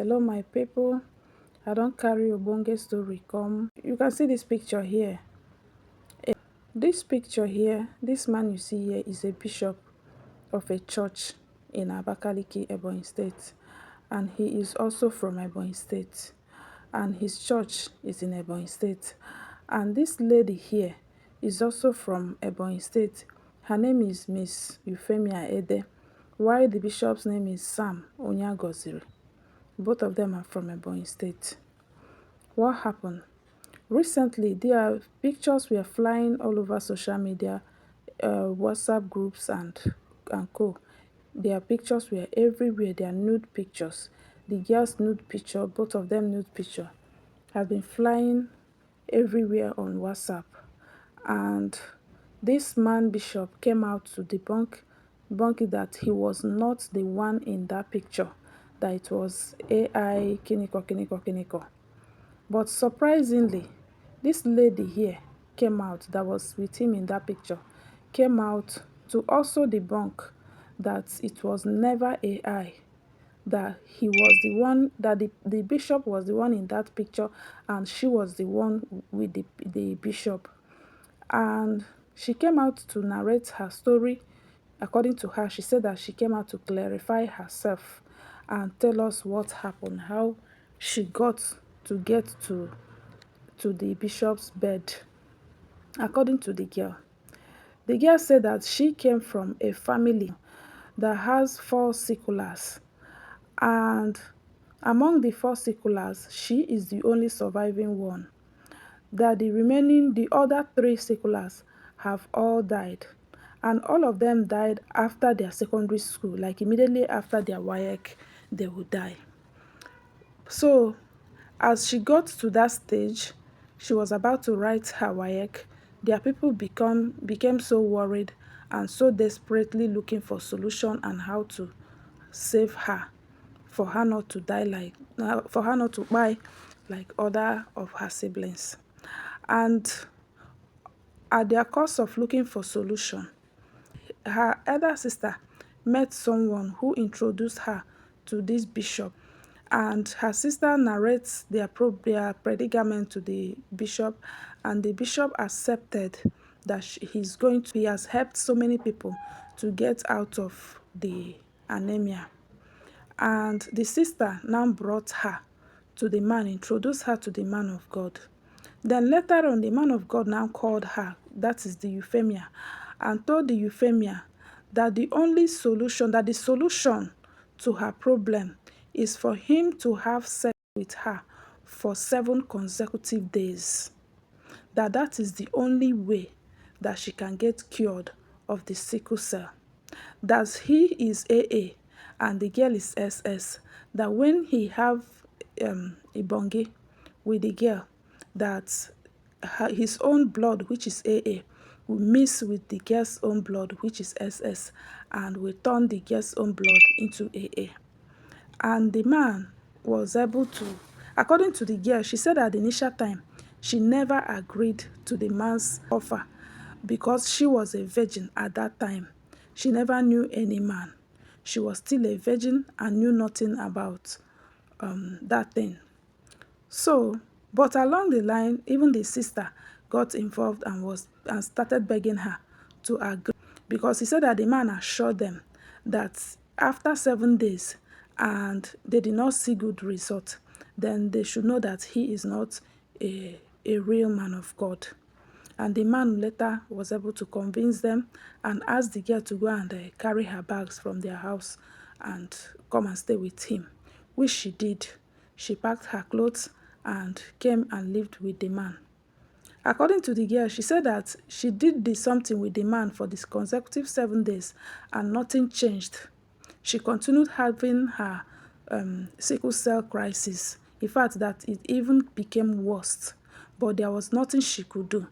Hello my people, I don't carry ogbonge story come. You can see this picture here. This picture here, this man you see here is a bishop of a church in Abakaliki, Ebonyi State, and he is also from Ebonyi State, and his church is in Ebonyi State. And this lady here is also from Ebonyi State. Her name is Miss Euphemia Ede, while the bishop's name is Sam Onyagoziri. Both of them are from Ebonyi State. What happened? Recently, their pictures were flying all over social media, WhatsApp groups and co. Their pictures were everywhere, their nude pictures. The girl's nude picture, both of them nude picture, have been flying everywhere on WhatsApp. And this man bishop came out to debunk it that he was not the one in that picture, that it was AI kiniko. But surprisingly, this lady here came out, that was with him in that picture, came out to also debunk that it was never AI, that he was the one, that the bishop was the one in that picture and she was the one with the bishop. And she came out to narrate her story. According to her, she said that she came out to clarify herself and tell us what happened, how she got to get to the bishop's bed. According to the girl said that she came from a family that has 4 sicklers, and among the 4 sicklers, she is the only surviving one. That the other 3 sicklers have all died, and all of them died after their secondary school, like immediately after their WAEC, they would die. So as she got to that stage, she was about to write her WAEC, their people became so worried and so desperately looking for solution and how to save her, for her not to die for her not to die like other of her siblings. And at their course of looking for solution, her elder sister met someone who introduced her to this bishop, and her sister narrates their predicament to the bishop, and the bishop accepted that he has helped so many people to get out of the anemia. And the sister now brought her to the man, introduced her to the man of God. Then later on, the man of God now called her, that is the Euphemia, and told the Euphemia that the solution to her problem is for him to have sex with her for 7 consecutive days. That is the only way that she can get cured of the sickle cell. That he is AA and the girl is SS. That when he have a bongi with the girl, that his own blood, which is AA, will mix with the girl's own blood, which is SS, and will turn the girl's own blood into AA. And the man was able to, according to the girl, she said at the initial time, she never agreed to the man's offer because she was a virgin at that time. She never knew any man. She was still a virgin and knew nothing about that thing. So, but along the line, even the sister got involved and started begging her to agree, because he said that the man assured them that after 7 days and they did not see good result, then they should know that he is not a real man of God. And the man later was able to convince them and ask the girl to go and carry her bags from their house and come and stay with him, which she did. She packed her clothes and came and lived with the man. According to the girl, she said that she did something with the man for this consecutive 7 days and nothing changed. She continued having her sickle cell crisis. In fact, that it even became worse, but there was nothing she could do.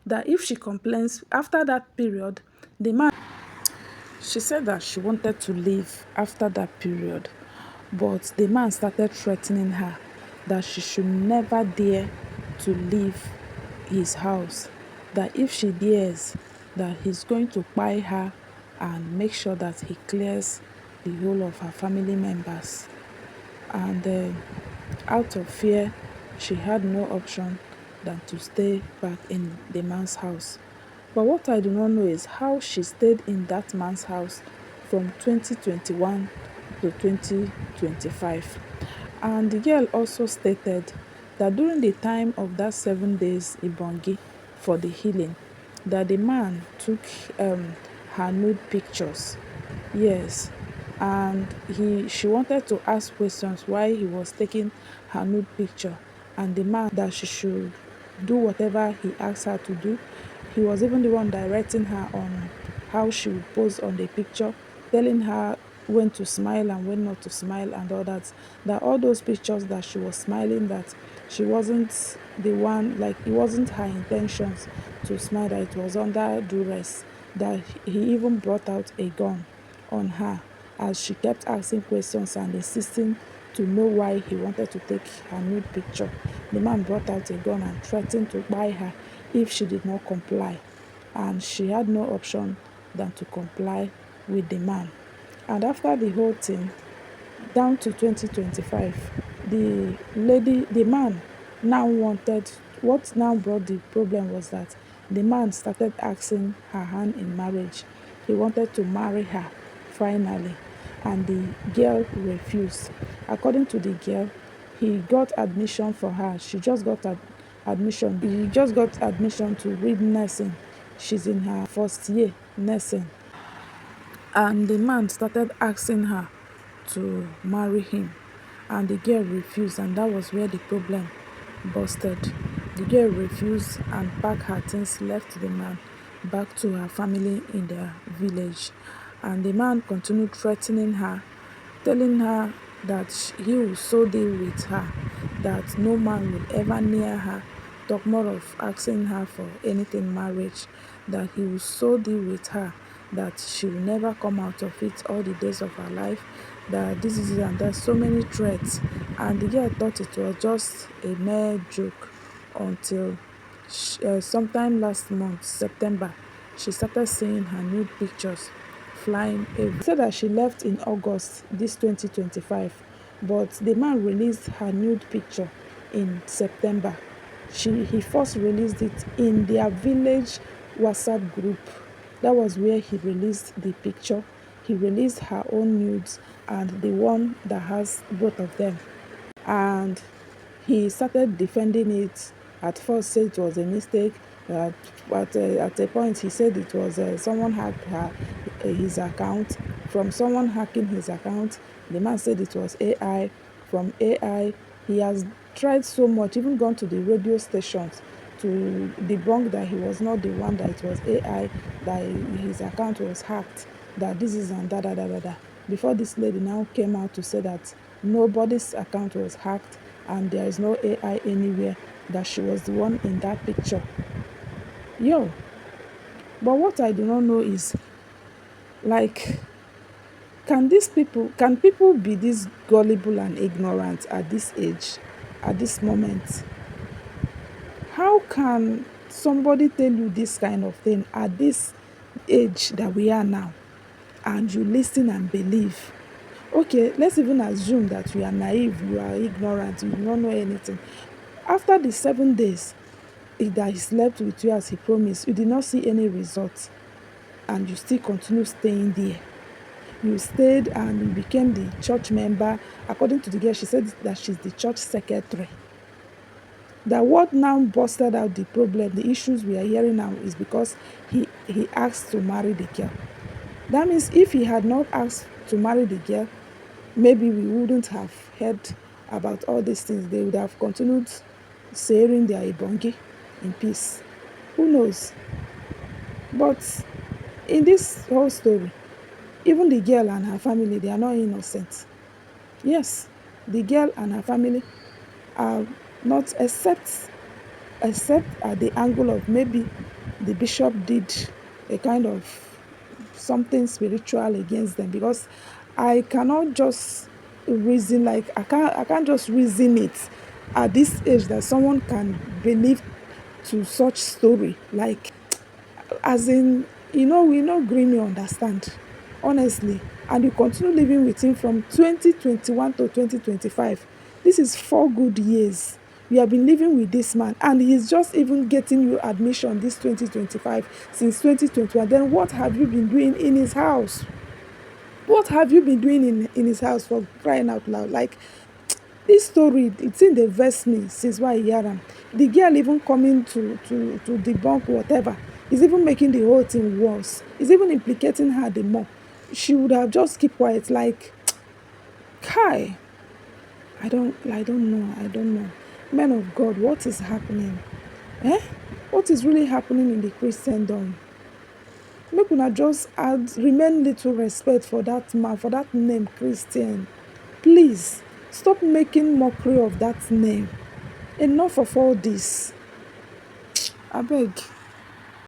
That if she complains after that period, the man, she said that she wanted to leave after that period, but the man started threatening her that she should never dare to leave his house, that if she dares, that he's going to buy her and make sure that he clears the whole of her family members. and out of fear, she had no option than to stay back in the man's house. But what I do not know is how she stayed in that man's house from 2021 to 2025. And the girl also stated that during the time of that 7 days Ibongi for the healing, that the man took her nude pictures. Yes, and she wanted to ask questions why he was taking her nude picture, and the man that she should do whatever he asked her to do. He was even the one directing her on how she would pose on the picture, telling her when to smile and when not to smile and all that. That all those pictures that she was smiling, that she wasn't the one, like it wasn't her intentions to smile, that it was under duress, that he even brought out a gun on her as she kept asking questions and insisting to know why he wanted to take her nude picture. The man brought out a gun and threatened to buy her if she did not comply, and she had no option than to comply with the man. And after the whole thing, down to 2025, the man now wanted, what now brought the problem was that the man started asking her hand in marriage. He wanted to marry her finally, and the girl refused. According to the girl, he got admission for her. She just got admission. He just got admission to read nursing. She's in her first year nursing, and the man started asking her to marry him, and the girl refused, and that was where the problem busted. The girl refused and packed her things, left the man back to her family in their village, and the man continued threatening her, telling her that he will so deal with her, that no man will ever near her, talk more of asking her for anything marriage, that he will so deal with her, that she will never come out of it all the days of her life, that this is it, and there's so many threats. And the girl thought it was just a mere joke until sometime last month, September, she started seeing her nude pictures flying everywhere. She said that she left in August this 2025, but the man released her nude picture in September. He first released it in their village WhatsApp group. That was where he released the picture. He released her own nudes and the one that has both of them. And he started defending it. At first said it was a mistake, but at a point he said it was someone hacked his account. From someone hacking his account, the man said it was AI. From AI, he has tried so much, even gone to the radio stations to debunk that he was not the one, that it was AI, that his account was hacked, that this is and da. Before this lady now came out to say that nobody's account was hacked and there is no AI anywhere, that she was the one in that picture. Yo, but what I do not know is, like, can people be this gullible and ignorant at this age, at this moment? How can somebody tell you this kind of thing at this age that we are now, and you listen and believe? Okay, let's even assume that you are naive, you are ignorant, you do not know anything. After the 7 days that he slept with you as he promised, you did not see any results, and you still continue staying there. You stayed and you became the church member. According to the girl, she said that she's the church secretary. That what now busted out the problem, the issues we are hearing now, is because he asked to marry the girl. That means if he had not asked to marry the girl, maybe we wouldn't have heard about all these things. They would have continued saying their ibongi in peace. Who knows? But in this whole story, even the girl and her family, they are not innocent. Yes, the girl and her family are not, except at the angle of maybe the bishop did a kind of something spiritual against them, because I cannot just reason, like I can't just reason it at this age that someone can believe to such story, like, as in, we know gree me understand. honestly, and you continue living with him from 2021 to 2025. This is 4 good years you have been living with this man, and he's just even getting you admission this 2025 since 2021. Then what have you been doing in his house? What have you been doing in his house, for crying out loud? Like, this story, it's in the vex me since why I hear am. The girl even coming to debunk whatever is even making the whole thing worse. It's even implicating her the more. She would have just keep quiet. Like, kai, I don't know. Men of God, what is happening? Eh? What is really happening in the Christendom? Make una just add remain little respect for that man, for that name Christian. Please stop making mockery of that name. Enough of all this. Abeg.